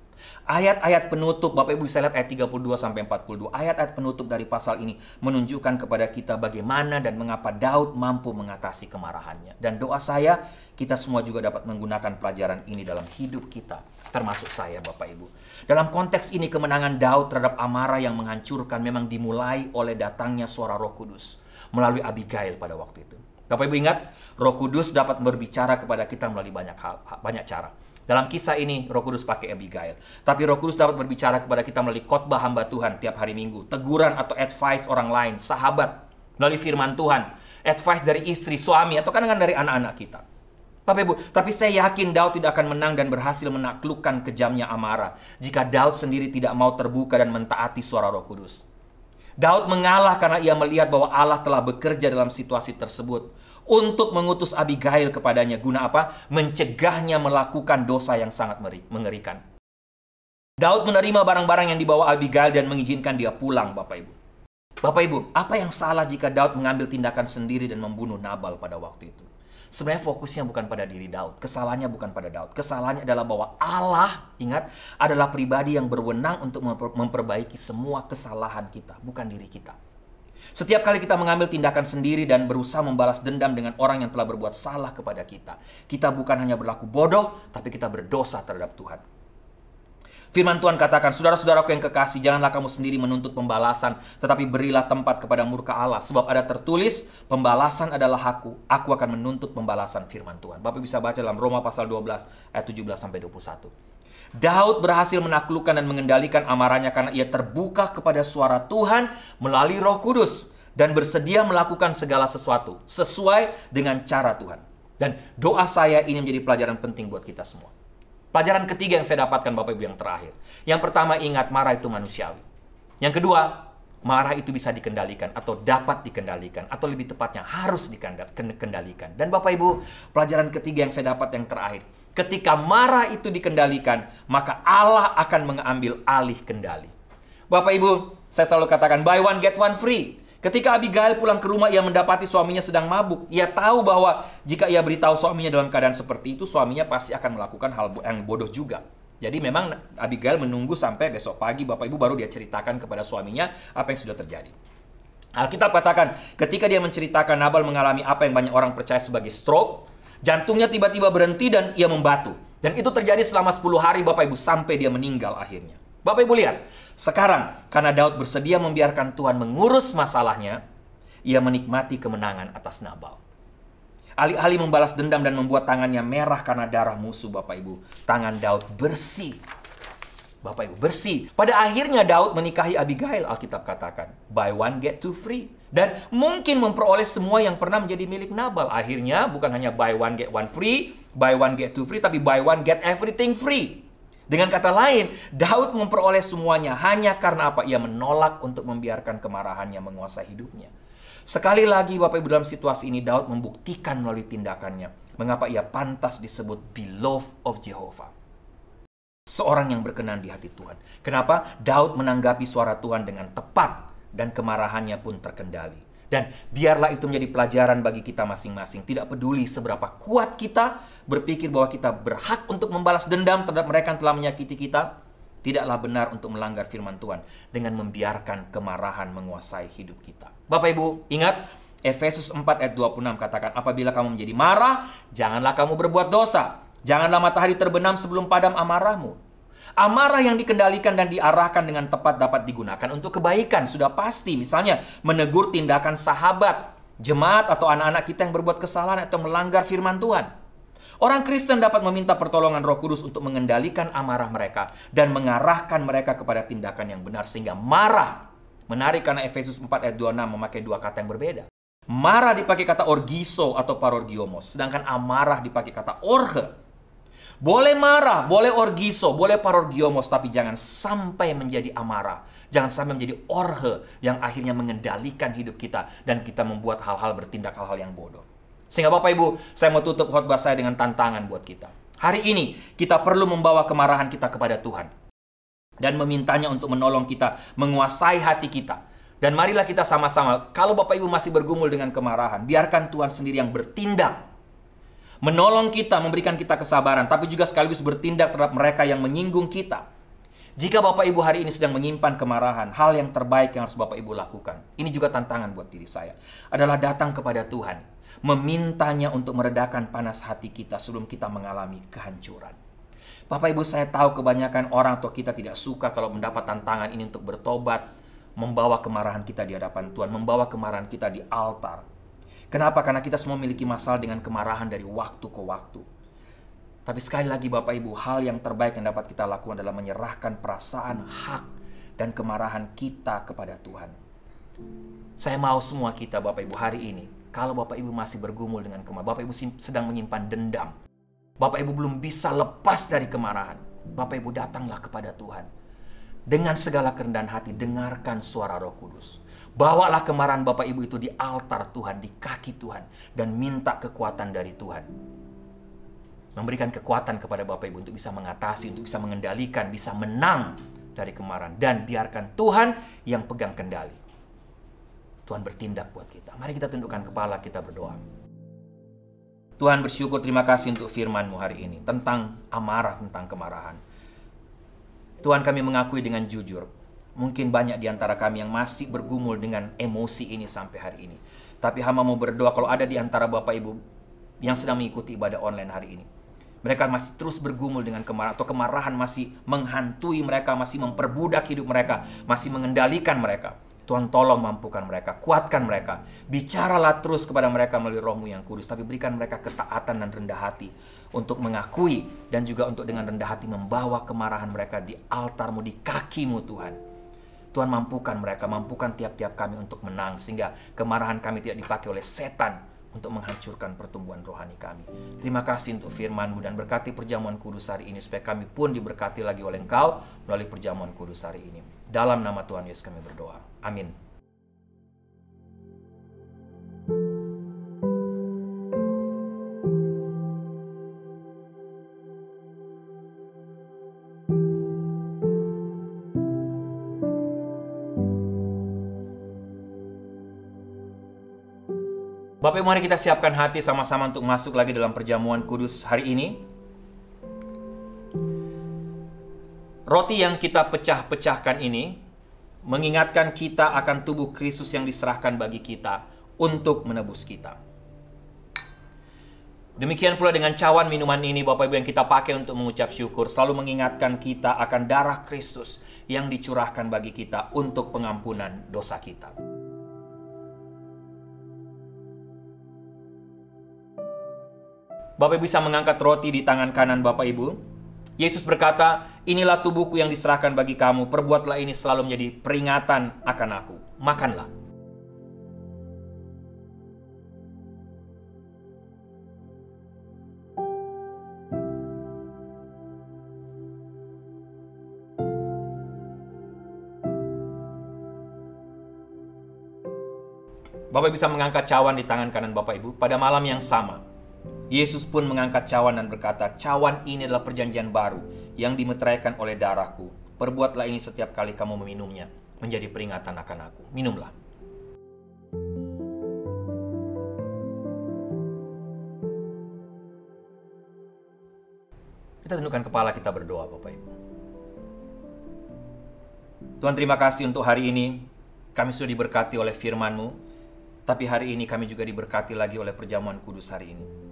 Ayat-ayat penutup, Bapak Ibu bisa lihat ayat 32-42. Ayat-ayat penutup dari pasal ini menunjukkan kepada kita bagaimana dan mengapa Daud mampu mengatasi kemarahannya. Dan doa saya, kita semua juga dapat menggunakan pelajaran ini dalam hidup kita. Termasuk saya, Bapak Ibu. Dalam konteks ini, kemenangan Daud terhadap amarah yang menghancurkan memang dimulai oleh datangnya suara Roh Kudus melalui Abigail pada waktu itu. Bapak Ibu ingat, Roh Kudus dapat berbicara kepada kita melalui banyak cara. Dalam kisah ini, Roh Kudus pakai Abigail. Tapi Roh Kudus dapat berbicara kepada kita melalui khotbah hamba Tuhan tiap hari Minggu. Teguran atau advice orang lain, sahabat, melalui firman Tuhan. Advice dari istri, suami, atau kadang-kadang dari anak-anak kita. Bapak Ibu, tapi saya yakin Daud tidak akan menang dan berhasil menaklukkan kejamnya amarah jika Daud sendiri tidak mau terbuka dan mentaati suara Roh Kudus. Daud mengalah karena ia melihat bahwa Allah telah bekerja dalam situasi tersebut untuk mengutus Abigail kepadanya. Guna apa? Mencegahnya melakukan dosa yang sangat mengerikan. Daud menerima barang-barang yang dibawa Abigail dan mengizinkan dia pulang, Bapak Ibu. Bapak Ibu, apa yang salah jika Daud mengambil tindakan sendiri dan membunuh Nabal pada waktu itu? Sebenarnya fokusnya bukan pada diri Daud. Kesalahannya bukan pada Daud. Kesalahannya adalah bahwa Allah, ingat, adalah pribadi yang berwenang untuk memperbaiki semua kesalahan kita, bukan diri kita. Setiap kali kita mengambil tindakan sendiri dan berusaha membalas dendam dengan orang yang telah berbuat salah kepada kita, kita bukan hanya berlaku bodoh, tapi kita berdosa terhadap Tuhan. Firman Tuhan katakan, saudara-saudaraku yang kekasih, janganlah kamu sendiri menuntut pembalasan, tetapi berilah tempat kepada murka Allah. Sebab ada tertulis, pembalasan adalah aku akan menuntut pembalasan, firman Tuhan. Bapak bisa baca dalam Roma pasal 12 ayat 17-21. Daud berhasil menaklukkan dan mengendalikan amarahnya karena ia terbuka kepada suara Tuhan melalui Roh Kudus dan bersedia melakukan segala sesuatu sesuai dengan cara Tuhan. Dan doa saya ini menjadi pelajaran penting buat kita semua. Pelajaran ketiga yang saya dapatkan Bapak Ibu yang terakhir. Yang pertama, ingat, marah itu manusiawi. Yang kedua, marah itu bisa dikendalikan atau dapat dikendalikan, atau lebih tepatnya harus dikendalikan. Dan Bapak Ibu, pelajaran ketiga yang saya dapat yang terakhir. Ketika marah itu dikendalikan, maka Allah akan mengambil alih kendali. Bapak Ibu, saya selalu katakan buy one get one free. Ketika Abigail pulang ke rumah, ia mendapati suaminya sedang mabuk. Ia tahu bahwa jika ia beritahu suaminya dalam keadaan seperti itu, suaminya pasti akan melakukan hal yang bodoh juga. Jadi memang Abigail menunggu sampai besok pagi, Bapak Ibu, baru dia ceritakan kepada suaminya apa yang sudah terjadi. Alkitab katakan, ketika dia menceritakan, Nabal mengalami apa yang banyak orang percaya sebagai stroke. Jantungnya tiba-tiba berhenti dan ia membatu. Dan itu terjadi selama 10 hari, Bapak Ibu, sampai dia meninggal akhirnya. Bapak Ibu lihat, sekarang karena Daud bersedia membiarkan Tuhan mengurus masalahnya, ia menikmati kemenangan atas Nabal. Alih-alih membalas dendam dan membuat tangannya merah karena darah musuh, Bapak Ibu, tangan Daud bersih. Bapak Ibu, bersih. Pada akhirnya Daud menikahi Abigail, Alkitab katakan. Buy one get two free. Dan mungkin memperoleh semua yang pernah menjadi milik Nabal. Akhirnya bukan hanya buy one get one free, buy one get two free, tapi buy one get everything free. Dengan kata lain, Daud memperoleh semuanya hanya karena apa? Ia menolak untuk membiarkan kemarahannya menguasai hidupnya. Sekali lagi Bapak Ibu, dalam situasi ini Daud membuktikan melalui tindakannya mengapa ia pantas disebut beloved of Jehovah. Seorang yang berkenan di hati Tuhan. Kenapa? Daud menanggapi suara Tuhan dengan tepat dan kemarahannya pun terkendali. Dan biarlah itu menjadi pelajaran bagi kita masing-masing. Tidak peduli seberapa kuat kita berpikir bahwa kita berhak untuk membalas dendam terhadap mereka yang telah menyakiti kita. Tidaklah benar untuk melanggar firman Tuhan dengan membiarkan kemarahan menguasai hidup kita. Bapak Ibu, ingat Efesus 4 ayat 26 katakan, apabila kamu menjadi marah, janganlah kamu berbuat dosa. Janganlah matahari terbenam sebelum padam amarahmu. Amarah yang dikendalikan dan diarahkan dengan tepat dapat digunakan untuk kebaikan. Sudah pasti, misalnya menegur tindakan sahabat, jemaat atau anak-anak kita yang berbuat kesalahan atau melanggar firman Tuhan. Orang Kristen dapat meminta pertolongan Roh Kudus untuk mengendalikan amarah mereka dan mengarahkan mereka kepada tindakan yang benar sehingga marah. Menarik karena Efesus 4 ayat 26 memakai dua kata yang berbeda. Marah dipakai kata orgiso atau parorgiomos, sedangkan amarah dipakai kata orhe. Boleh marah, boleh orgiso, boleh parorgiomos, tapi jangan sampai menjadi amarah. Jangan sampai menjadi orhe yang akhirnya mengendalikan hidup kita dan kita membuat hal-hal bertindak hal-hal yang bodoh. Sehingga Bapak Ibu, saya mau tutup khotbah saya dengan tantangan buat kita. Hari ini kita perlu membawa kemarahan kita kepada Tuhan dan memintanya untuk menolong kita menguasai hati kita. Dan marilah kita sama-sama, kalau Bapak Ibu masih bergumul dengan kemarahan, biarkan Tuhan sendiri yang bertindak. Menolong kita, memberikan kita kesabaran, tapi juga sekaligus bertindak terhadap mereka yang menyinggung kita. Jika Bapak Ibu hari ini sedang menyimpan kemarahan, hal yang terbaik yang harus Bapak Ibu lakukan, ini juga tantangan buat diri saya, adalah datang kepada Tuhan, memintanya untuk meredakan panas hati kita sebelum kita mengalami kehancuran. Bapak Ibu, saya tahu kebanyakan orang atau kita tidak suka kalau mendapat tantangan ini untuk bertobat, membawa kemarahan kita di hadapan Tuhan, membawa kemarahan kita di altar. Kenapa? Karena kita semua memiliki masalah dengan kemarahan dari waktu ke waktu. Tapi sekali lagi Bapak Ibu, hal yang terbaik yang dapat kita lakukan adalah menyerahkan perasaan, hak, dan kemarahan kita kepada Tuhan. Saya mau semua kita Bapak Ibu hari ini, kalau Bapak Ibu masih bergumul dengan kemarahan, Bapak Ibu sedang menyimpan dendam, Bapak Ibu belum bisa lepas dari kemarahan, Bapak Ibu datanglah kepada Tuhan. Dengan segala kerendahan hati, dengarkan suara Roh Kudus. Bawalah kemarahan Bapak Ibu itu di altar Tuhan, di kaki Tuhan, dan minta kekuatan dari Tuhan. Memberikan kekuatan kepada Bapak Ibu untuk bisa mengatasi, untuk bisa mengendalikan, bisa menang dari kemarahan. Dan biarkan Tuhan yang pegang kendali. Tuhan bertindak buat kita. Mari kita tundukkan kepala, kita berdoa. Tuhan bersyukur, terima kasih untuk firman-Mu hari ini tentang amarah, tentang kemarahan. Tuhan, kami mengakui dengan jujur, mungkin banyak di antara kami yang masih bergumul dengan emosi ini sampai hari ini. Tapi hamba mau berdoa kalau ada di antara Bapak Ibu yang sedang mengikuti ibadah online hari ini, mereka masih terus bergumul dengan kemarahan, atau kemarahan masih menghantui mereka, masih memperbudak hidup mereka, masih mengendalikan mereka. Tuhan, tolong mampukan mereka, kuatkan mereka. Bicaralah terus kepada mereka melalui Roh-Mu yang kudus, tapi berikan mereka ketaatan dan rendah hati untuk mengakui dan juga untuk dengan rendah hati membawa kemarahan mereka di altar-Mu, di kaki-Mu Tuhan. Tuhan, mampukan mereka, mampukan tiap-tiap kami untuk menang, sehingga kemarahan kami tidak dipakai oleh setan untuk menghancurkan pertumbuhan rohani kami. Terima kasih untuk firman-Mu dan berkati perjamuan kudus hari ini, supaya kami pun diberkati lagi oleh Engkau melalui perjamuan kudus hari ini. Dalam nama Tuhan Yesus kami berdoa. Amin. Bapak Ibu, mari kita siapkan hati sama-sama untuk masuk lagi dalam perjamuan kudus hari ini. Roti yang kita pecah-pecahkan ini mengingatkan kita akan tubuh Kristus yang diserahkan bagi kita untuk menebus kita. Demikian pula dengan cawan minuman ini, Bapak Ibu, yang kita pakai untuk mengucap syukur, selalu mengingatkan kita akan darah Kristus yang dicurahkan bagi kita untuk pengampunan dosa kita. Bapak Ibu bisa mengangkat roti di tangan kanan Bapak Ibu. Yesus berkata, inilah tubuhku yang diserahkan bagi kamu, perbuatlah ini selalu menjadi peringatan akan aku. Makanlah. Bapak bisa mengangkat cawan di tangan kanan Bapak Ibu. Pada malam yang sama, Yesus pun mengangkat cawan dan berkata, cawan ini adalah perjanjian baru yang dimeteraikan oleh darahku. Perbuatlah ini setiap kali kamu meminumnya, menjadi peringatan akan aku. Minumlah. Kita tundukkan kepala, kita berdoa Bapak Ibu. Tuhan, terima kasih untuk hari ini. Kami sudah diberkati oleh firman-Mu, tapi hari ini kami juga diberkati lagi oleh perjamuan kudus hari ini.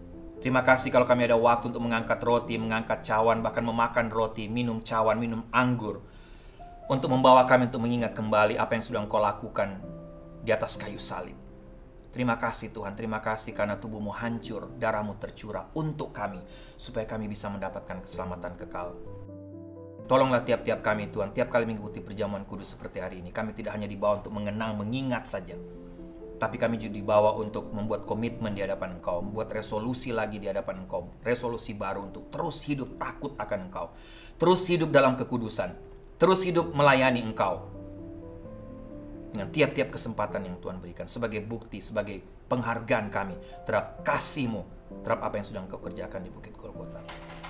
Terima kasih kalau kami ada waktu untuk mengangkat roti, mengangkat cawan, bahkan memakan roti, minum cawan, minum anggur, untuk membawa kami untuk mengingat kembali apa yang sudah Engkau lakukan di atas kayu salib. Terima kasih Tuhan, terima kasih karena tubuh-Mu hancur, darah-Mu tercurah untuk kami, supaya kami bisa mendapatkan keselamatan kekal. Tolonglah tiap-tiap kami Tuhan, tiap kali mengikuti perjamuan kudus seperti hari ini, kami tidak hanya dibawa untuk mengenang, mengingat saja, tapi kami juga dibawa untuk membuat komitmen di hadapan Engkau, membuat resolusi lagi di hadapan Engkau, resolusi baru untuk terus hidup takut akan Engkau, terus hidup dalam kekudusan, terus hidup melayani Engkau dengan tiap-tiap kesempatan yang Tuhan berikan, sebagai bukti, sebagai penghargaan kami terhadap kasih-Mu, terhadap apa yang sudah Engkau kerjakan di Bukit Golgota.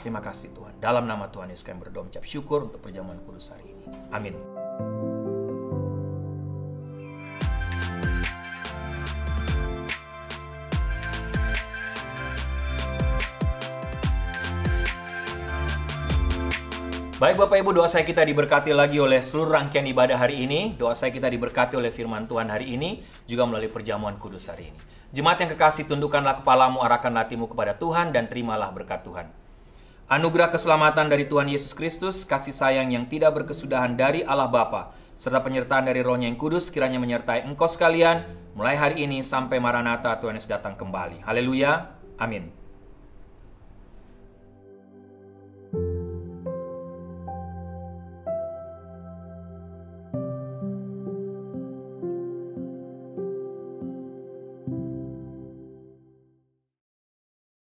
Terima kasih Tuhan. Dalam nama Tuhan Yesus kami berdoa, mengucap syukur untuk perjamuan kudus hari ini. Amin. Baik Bapak Ibu, doa saya kita diberkati lagi oleh seluruh rangkaian ibadah hari ini. Doa saya kita diberkati oleh firman Tuhan hari ini, juga melalui perjamuan kudus hari ini. Jemaat yang kekasih, tundukkanlah kepalamu, arahkan hatimu kepada Tuhan, dan terimalah berkat Tuhan. Anugerah keselamatan dari Tuhan Yesus Kristus, kasih sayang yang tidak berkesudahan dari Allah Bapa, serta penyertaan dari Roh-Nya yang kudus, kiranya menyertai engkau sekalian, mulai hari ini sampai Maranatha Tuhan Yesus datang kembali. Haleluya, amin.